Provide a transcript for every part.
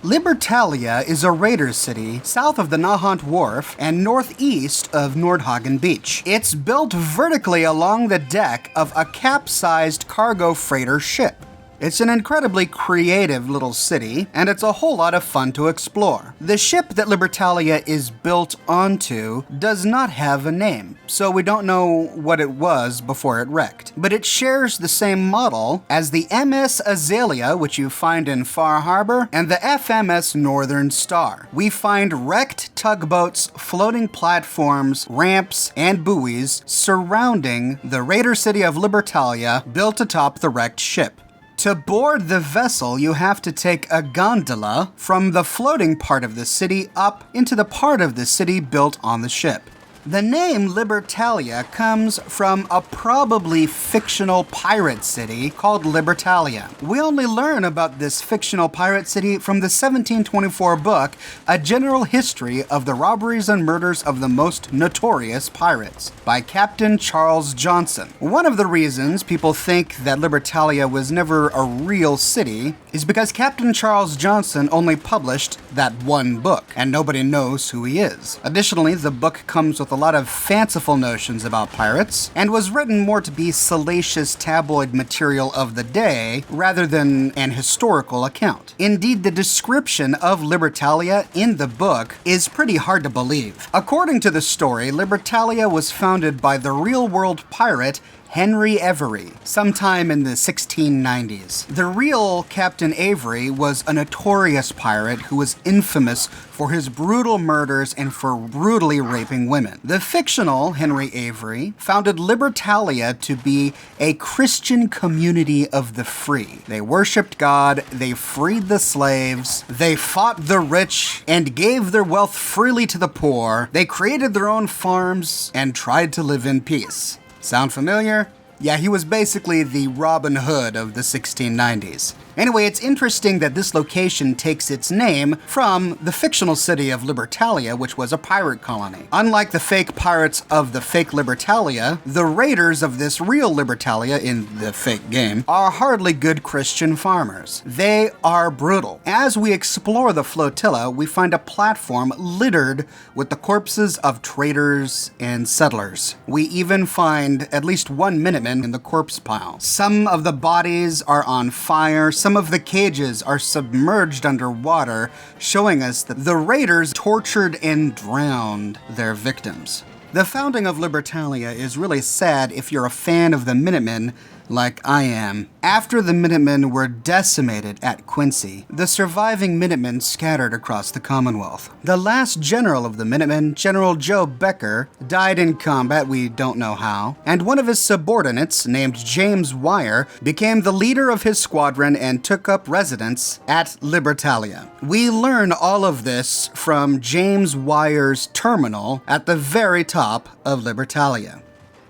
Libertalia is a raider city south of the Nahant Wharf and northeast of Nordhagen Beach. It's built vertically along the deck of a capsized cargo freighter ship. It's an incredibly creative little city, and it's a whole lot of fun to explore. The ship that Libertalia is built onto does not have a name, so we don't know what it was before it wrecked. But it shares the same model as the MS Azalea, which you find in Far Harbor, and the FMS Northern Star. We find wrecked tugboats, floating platforms, ramps, and buoys surrounding the raider city of Libertalia built atop the wrecked ship. To board the vessel, you have to take a gondola from the floating part of the city up into the part of the city built on the ship. The name Libertalia comes from a probably fictional pirate city called Libertalia. We only learn about this fictional pirate city from the 1724 book, A General History of the Robberies and Murders of the Most Notorious Pirates, by Captain Charles Johnson. One of the reasons people think that Libertalia was never a real city is because Captain Charles Johnson only published that one book, and nobody knows who he is. Additionally, the book comes with a lot of fanciful notions about pirates, and was written more to be salacious tabloid material of the day rather than an historical account. Indeed, the description of Libertalia in the book is pretty hard to believe. According to the story, Libertalia was founded by the real-world pirate Henry Avery, sometime in the 1690s. The real Captain Avery was a notorious pirate who was infamous for his brutal murders and for brutally raping women. The fictional Henry Avery founded Libertalia to be a Christian community of the free. They worshipped God, they freed the slaves, they fought the rich, and gave their wealth freely to the poor. They created their own farms and tried to live in peace. Sound familiar? Yeah, he was basically the Robin Hood of the 1690s. Anyway, it's interesting that this location takes its name from the fictional city of Libertalia, which was a pirate colony. Unlike the fake pirates of the fake Libertalia, the raiders of this real Libertalia in the fake game are hardly good Christian farmers. They are brutal. As we explore the flotilla, we find a platform littered with the corpses of traders and settlers. We even find at least one Minuteman in the corpse pile. Some of the bodies are on fire, some of the cages are submerged underwater, showing us that the raiders tortured and drowned their victims. The founding of Libertalia is really sad if you're a fan of the Minutemen, like I am. After the Minutemen were decimated at Quincy, the surviving Minutemen scattered across the Commonwealth. The last general of the Minutemen, General Joe Becker, died in combat, we don't know how, and one of his subordinates, named James Wire, became the leader of his squadron and took up residence at Libertalia. We learn all of this from James Wire's terminal at the very top of Libertalia.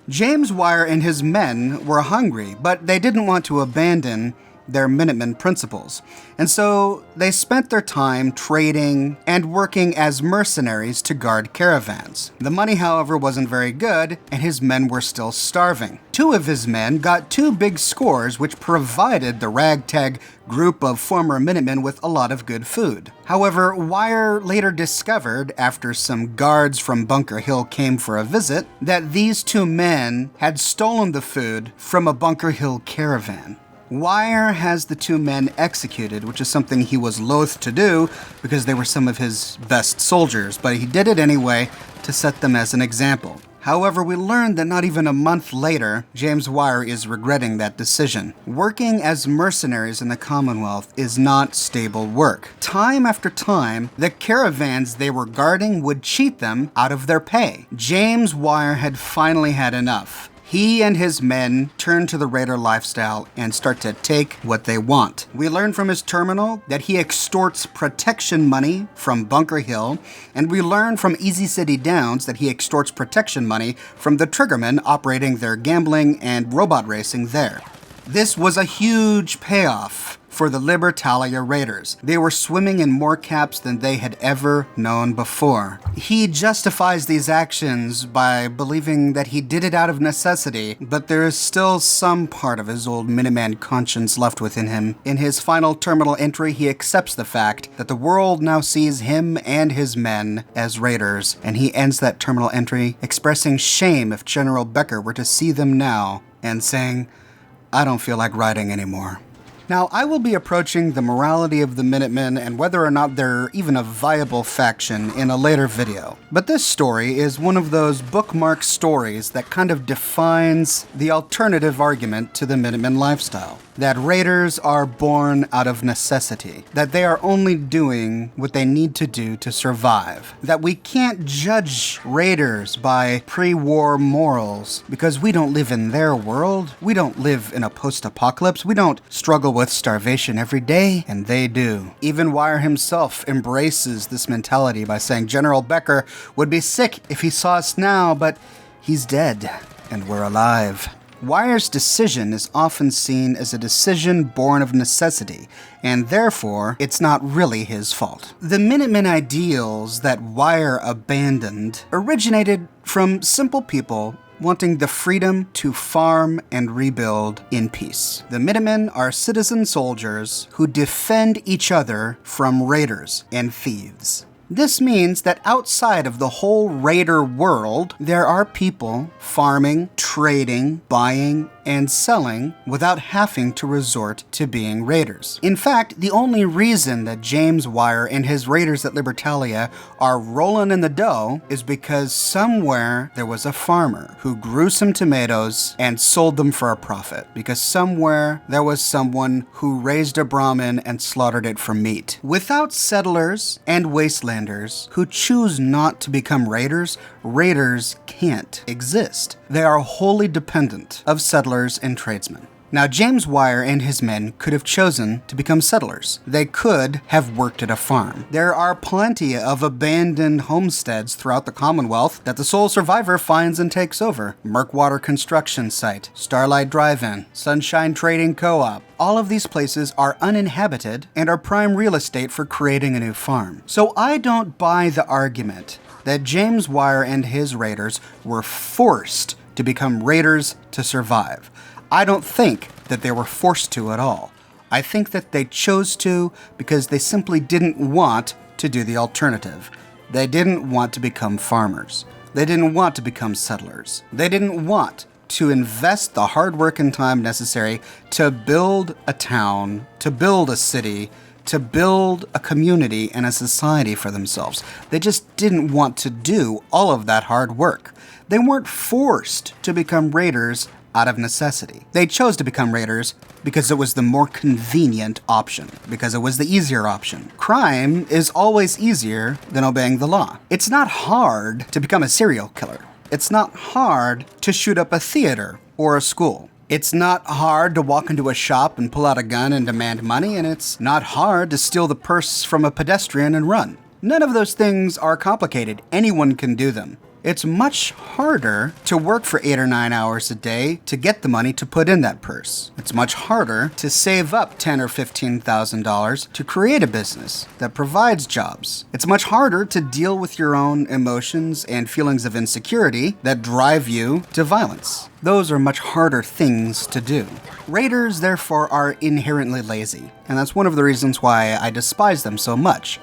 James Wire and his men were hungry, but they didn't want to abandon their Minutemen principles, and so they spent their time trading and working as mercenaries to guard caravans. The money, however, wasn't very good, and his men were still starving. Two of his men got two big scores, which provided the ragtag group of former Minutemen with a lot of good food. However, Wire later discovered, after some guards from Bunker Hill came for a visit, that these two men had stolen the food from a Bunker Hill caravan. Wire has the two men executed, which is something he was loath to do because they were some of his best soldiers, but he did it anyway to set them as an example. However, we learned that not even a month later, James Wire is regretting that decision. Working as mercenaries in the Commonwealth is not stable work. Time after time, the caravans they were guarding would cheat them out of their pay. James Wire had finally had enough. He and his men turn to the raider lifestyle and start to take what they want. We learn from his terminal that he extorts protection money from Bunker Hill, and we learn from Easy City Downs that he extorts protection money from the Triggermen operating their gambling and robot racing there. This was a huge payoff for the Libertalia raiders. They were swimming in more caps than they had ever known before. He justifies these actions by believing that he did it out of necessity, but there is still some part of his old Minuteman conscience left within him. In his final terminal entry, he accepts the fact that the world now sees him and his men as raiders, and he ends that terminal entry expressing shame if General Becker were to see them now, and saying, "I don't feel like riding anymore." Now, I will be approaching the morality of the Minutemen and whether or not they're even a viable faction in a later video. But this story is one of those bookmark stories that kind of defines the alternative argument to the Minutemen lifestyle. That raiders are born out of necessity. That they are only doing what they need to do to survive. That we can't judge raiders by pre-war morals because we don't live in their world. We don't live in a post-apocalypse. We don't struggle with starvation every day, and they do. Even Wire himself embraces this mentality by saying General Becker would be sick if he saw us now, but he's dead, and we're alive. Wire's decision is often seen as a decision born of necessity, and therefore, it's not really his fault. The Minutemen ideals that Wire abandoned originated from simple people wanting the freedom to farm and rebuild in peace. The Minutemen are citizen soldiers who defend each other from raiders and thieves. This means that outside of the whole raider world, there are people farming, trading, buying, and selling without having to resort to being raiders. In fact, the only reason that James Wire and his raiders at Libertalia are rolling in the dough is because somewhere there was a farmer who grew some tomatoes and sold them for a profit. Because somewhere there was someone who raised a Brahmin and slaughtered it for meat. Without settlers and wastelanders who choose not to become raiders, raiders can't exist. They are wholly dependent of settlers and tradesmen. Now, James Wire and his men could have chosen to become settlers. They could have worked at a farm. There are plenty of abandoned homesteads throughout the Commonwealth that the sole survivor finds and takes over. Murkwater Construction Site, Starlight Drive-In, Sunshine Trading Co-op. All of these places are uninhabited and are prime real estate for creating a new farm. So I don't buy the argument that James Wire and his raiders were forced to become raiders to survive. I don't think that they were forced to at all. I think that they chose to because they simply didn't want to do the alternative. They didn't want to become farmers. They didn't want to become settlers. They didn't want to invest the hard work and time necessary to build a town, to build a city, to build a community and a society for themselves. They just didn't want to do all of that hard work. They weren't forced to become raiders out of necessity. They chose to become raiders because it was the more convenient option, because it was the easier option. Crime is always easier than obeying the law. It's not hard to become a serial killer. It's not hard to shoot up a theater or a school. It's not hard to walk into a shop and pull out a gun and demand money, and it's not hard to steal the purse from a pedestrian and run. None of those things are complicated. Anyone can do them. It's much harder to work for 8 or 9 hours a day to get the money to put in that purse. It's much harder to save up $10,000 or $15,000 to create a business that provides jobs. It's much harder to deal with your own emotions and feelings of insecurity that drive you to violence. Those are much harder things to do. Raiders, therefore, are inherently lazy, and that's one of the reasons why I despise them so much.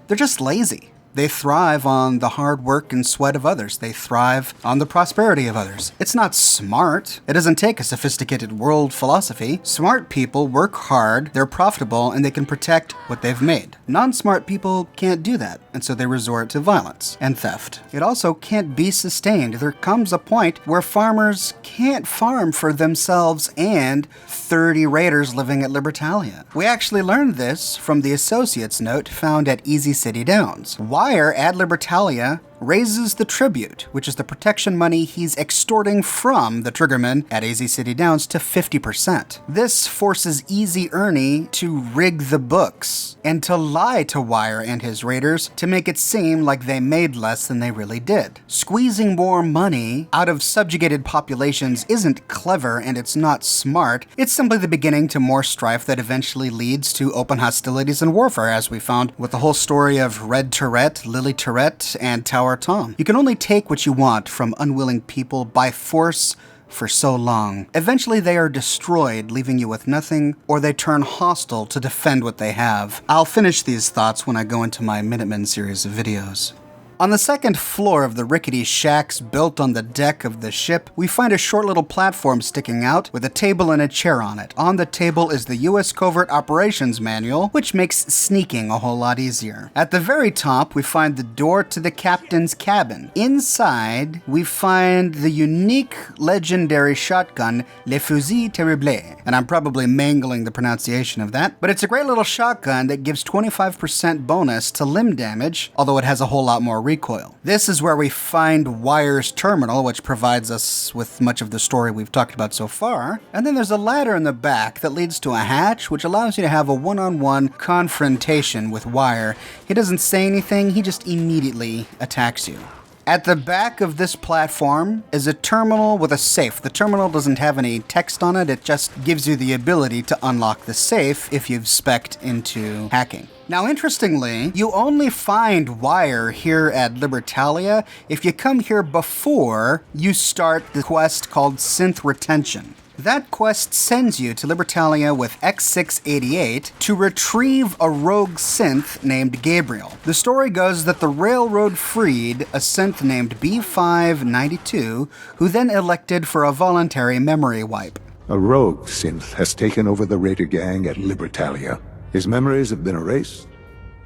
They're just lazy. They thrive on the hard work and sweat of others. They thrive on the prosperity of others. It's not smart. It doesn't take a sophisticated world philosophy. Smart people work hard, they're profitable, and they can protect what they've made. Non-smart people can't do that, and so they resort to violence and theft. It also can't be sustained. There comes a point where farmers can't farm for themselves and 30 raiders living at Libertalia. We actually learned this from the Associates note found at Easy City Downs. Wire at Libertalia raises the tribute, which is the protection money he's extorting from the triggermen at AZ City Downs, to 50%. This forces Easy Ernie to rig the books and to lie to Wire and his raiders to make it seem like they made less than they really did. Squeezing more money out of subjugated populations isn't clever and it's not smart. It's simply the beginning to more strife that eventually leads to open hostilities and warfare, as we found with the whole story of Red Tourette, Lily Tourette, and Tower Tom. You can only take what you want from unwilling people by force for so long. Eventually they are destroyed, leaving you with nothing, or they turn hostile to defend what they have. I'll finish these thoughts when I go into my Minutemen series of videos. On the second floor of the rickety shacks built on the deck of the ship, we find a short little platform sticking out with a table and a chair on it. On the table is the U.S. Covert Operations Manual, which makes sneaking a whole lot easier. At the very top, we find the door to the captain's cabin. Inside, we find the unique, legendary shotgun, Le Fusil Terrible. And I'm probably mangling the pronunciation of that, but it's a great little shotgun that gives 25% bonus to limb damage, although it has a whole lot more recoil. This is where we find Wire's terminal, which provides us with much of the story we've talked about so far. And then there's a ladder in the back that leads to a hatch, which allows you to have a one-on-one confrontation with Wire. He doesn't say anything, he just immediately attacks you. At the back of this platform is a terminal with a safe. The terminal doesn't have any text on it, it just gives you the ability to unlock the safe if you've spec'd into hacking. Now, interestingly, you only find Wire here at Libertalia if you come here before you start the quest called Synth Retention. That quest sends you to Libertalia with X688 to retrieve a rogue synth named Gabriel. The story goes that the railroad freed a synth named B592, who then elected for a voluntary memory wipe. A rogue synth has taken over the raider gang at Libertalia. His memories have been erased,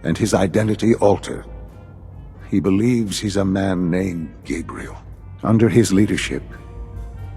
and his identity altered. He believes he's a man named Gabriel. Under his leadership,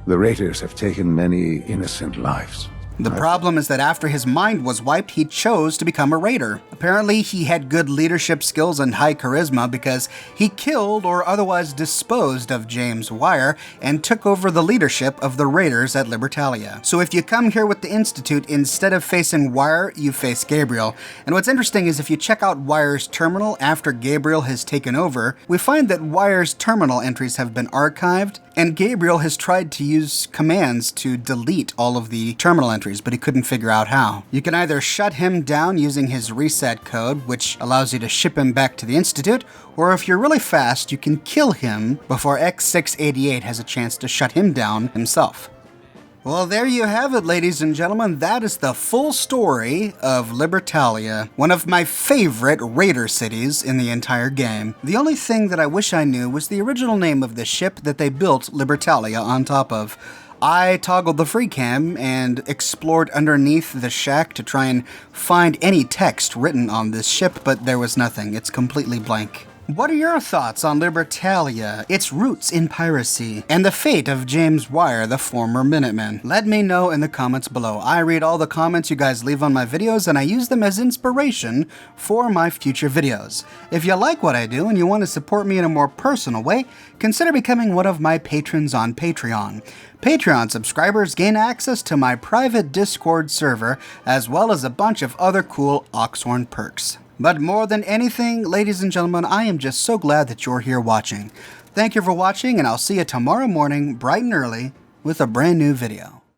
the raiders have taken many innocent lives. The problem is that after his mind was wiped, he chose to become a raider. Apparently, he had good leadership skills and high charisma because he killed or otherwise disposed of James Wire and took over the leadership of the raiders at Libertalia. So if you come here with the Institute, instead of facing Wire, you face Gabriel. And what's interesting is if you check out Wire's terminal after Gabriel has taken over, we find that Wire's terminal entries have been archived, and Gabriel has tried to use commands to delete all of the terminal entries, but he couldn't figure out how. You can either shut him down using his reset code, which allows you to ship him back to the Institute, or if you're really fast, you can kill him before X688 has a chance to shut him down himself. Well, there you have it, ladies and gentlemen. That is the full story of Libertalia, one of my favorite raider cities in the entire game. The only thing that I wish I knew was the original name of the ship that they built Libertalia on top of. I toggled the free cam and explored underneath the shack to try and find any text written on this ship, but there was nothing. It's completely blank. What are your thoughts on Libertalia, its roots in piracy, and the fate of James Wire, the former Minuteman? Let me know in the comments below. I read all the comments you guys leave on my videos, and I use them as inspiration for my future videos. If you like what I do and you want to support me in a more personal way, consider becoming one of my patrons on Patreon. Patreon subscribers gain access to my private Discord server, as well as a bunch of other cool Oxhorn perks. But more than anything, ladies and gentlemen, I am just so glad that you're here watching. Thank you for watching, and I'll see you tomorrow morning, bright and early, with a brand new video.